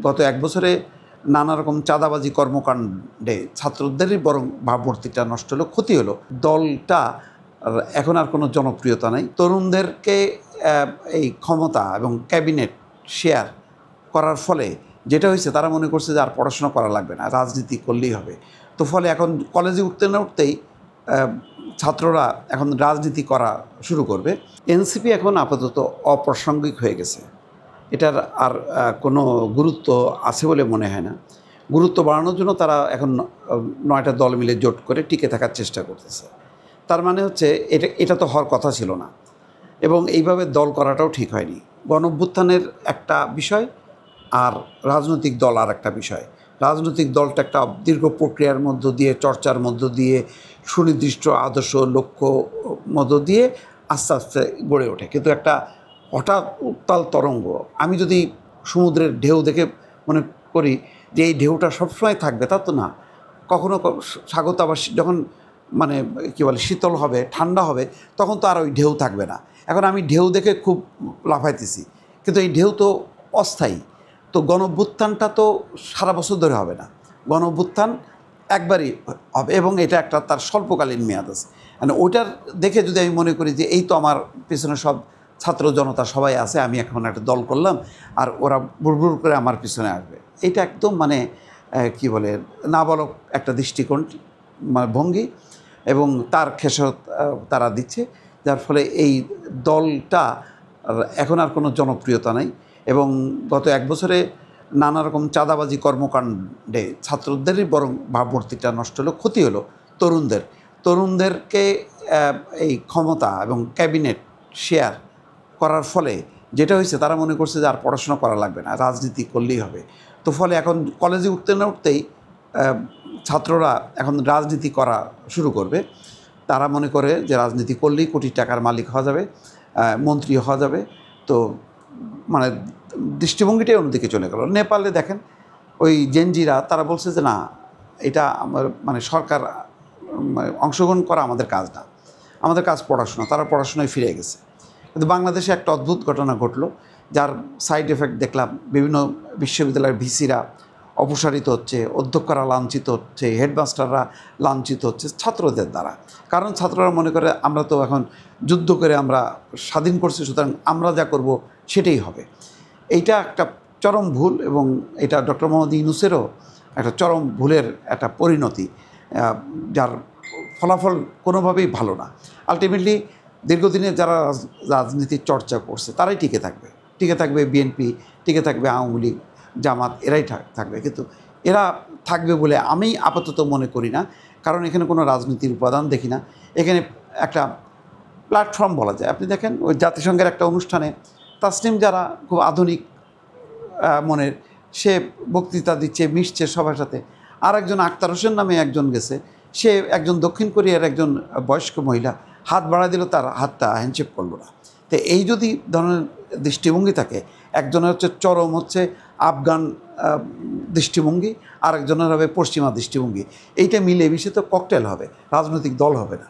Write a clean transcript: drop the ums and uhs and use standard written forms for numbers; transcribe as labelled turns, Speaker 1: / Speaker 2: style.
Speaker 1: গত এক বছরে নানা রকম চাঁদাবাজি কর্মকাণ্ডে ছাত্রদেরই বরং ভাবমূর্তিটা নষ্ট হলো, ক্ষতি হলো। দলটা এখন আর কোনো জনপ্রিয়তা নেই। তরুণদেরকে এই ক্ষমতা এবং ক্যাবিনেট শেয়ার করার ফলে যেটা হয়েছে, তারা মনে করছে যে আর পড়াশোনা করা লাগবে না, রাজনীতি করলেই হবে। তো ফলে এখন কলেজে উঠতে না উঠতেই ছাত্ররা এখন রাজনীতি করা শুরু করবে। এনসিপি এখন আপাতত অপ্রাসঙ্গিক হয়ে গেছে, এটার আর কোনো গুরুত্ব আছে বলে মনে হয় না। গুরুত্ব বাড়ানোর জন্য তারা এখন 9টা দল মিলে জোট করে টিকে থাকার চেষ্টা করতেছে। তার মানে হচ্ছে এটা তো হওয়ার কথা ছিল না, এবং এইভাবে দল করাটাও ঠিক হয়নি। গণঅভ্যুত্থানের একটা বিষয় আর রাজনৈতিক দল আর একটা বিষয়। রাজনৈতিক দলটা একটা দীর্ঘ প্রক্রিয়ার মধ্য দিয়ে, চর্চার মধ্য দিয়ে, সুনির্দিষ্ট আদর্শ লক্ষ্য মধ্য দিয়ে আস্তে আস্তে গড়ে ওঠে। কিন্তু একটা হঠাৎ উত্তাল তরঙ্গ, আমি যদি সমুদ্রের ঢেউ দেখে মনে করি যে এই ঢেউটা সবসময় থাকবে, তা তো না। কখনো স্বাগত আবার যখন মানে কী বলে শীতল হবে, ঠান্ডা হবে, তখন তো আর ওই ঢেউ থাকবে না। এখন আমি ঢেউ দেখে খুব লাফাইতেছি, কিন্তু এই ঢেউ তো অস্থায়ী। তো গণঅভ্যুত্থানটা তো সারা বছর ধরে হবে না, গণঅভ্যুত্থান একবারই হবে, এবং এটা একটা তার স্বল্পকালীন মেয়াদ আছে। মানে ওইটার দেখে যদি আমি মনে করি যে এই তো আমার পেছনে সব ছাত্র জনতা সবাই আছে, আমি এখন একটা দল করলাম আর ওরা বুড়বুড় করে আমার পিছনে আসবে, এইটা একদম মানে কি বলে নাবালক একটা দৃষ্টিকোণ, ভঙ্গি, এবং তার খেসারত তারা দিচ্ছে, যার ফলে এই দলটা এখন আর কোনো জনপ্রিয়তা নেই। এবং গত এক বছরে নানা রকম চাঁদাবাজি কর্মকাণ্ডে ছাত্রদেরই বরং ভাবমূর্তিটা নষ্ট হলো, ক্ষতি হলো তরুণদেরকে এই ক্ষমতা এবং ক্যাবিনেট শেয়ার করার ফলে যেটা হয়েছে, তারা মনে করছে যে আর পড়াশোনা করা লাগবে না, রাজনীতি করলেই হবে। তো ফলে এখন কলেজে উঠতে না উঠতেই ছাত্ররা এখন রাজনীতি করা শুরু করবে। তারা মনে করে যে রাজনীতি করলেই কোটি টাকার মালিক হওয়া যাবে, মন্ত্রী হওয়া যাবে। তো মানে দৃষ্টিভঙ্গিটাই অন্যদিকে চলে গেল। নেপালে দেখেন ওই জেনজিরা তারা বলছে যে না, এটা আমার মানে সরকার অংশগ্রহণ করা আমাদের কাজ না, আমাদের কাজ পড়াশোনা। তারা পড়াশোনায় ফিরে গেছে। কিন্তু বাংলাদেশে একটা অদ্ভুত ঘটনা ঘটলো, যার সাইড এফেক্ট দেখলাম। বিভিন্ন বিশ্ববিদ্যালয়ের ভিসিরা অপসারিত হচ্ছে, অধ্যক্ষরা লাঞ্ছিত হচ্ছে, হেডমাস্টাররা লাঞ্ছিত হচ্ছে ছাত্রদের দ্বারা। কারণ ছাত্ররা মনে করে আমরা তো এখন যুদ্ধ করে আমরা স্বাধীন করছি, সুতরাং আমরা যা করব সেটাই হবে। এইটা একটা চরম ভুল, এবং এটা ডক্টর মোহাম্মদ ইউনূসেরও একটা চরম ভুলের একটা পরিণতি, যার ফলাফল কোনোভাবেই ভালো না। আলটিমেটলি দীর্ঘদিনে যারা রাজনীতির চর্চা করছে তারাই টিকে থাকবে বিএনপি, টিকে থাকবে আওয়ামী লীগ, জামাত, এরাই থাকবে। কিন্তু এরা থাকবে বলে আমি আপাতত মনে করি না, কারণ এখানে কোনো রাজনীতির উপাদান দেখি না। এখানে একটা প্ল্যাটফর্ম বলা যায়। আপনি দেখেন ওই জাতিসংঘের একটা অনুষ্ঠানে তাসনিম যারা খুব আধুনিক মনের, সে বক্তৃতা দিচ্ছে, মিশছে সবার সাথে। আর একজন আক্তার হোসেন নামে একজন গেছে, সে একজন দক্ষিণ কোরিয়ার একজন বয়স্ক মহিলা, হাত বাড়া দিল, তার হাতটা হ্যান্ডশেক করলো না। তো এই যদি ধরনের দৃষ্টিভঙ্গি থাকে, একজনের হচ্ছে চরম হচ্ছে আফগান দৃষ্টিভঙ্গি, আর একজনের হবে পশ্চিমা দৃষ্টিভঙ্গি। এইটা মিলে মিশে তো ককটেল হবে, রাজনৈতিক দল হবে না।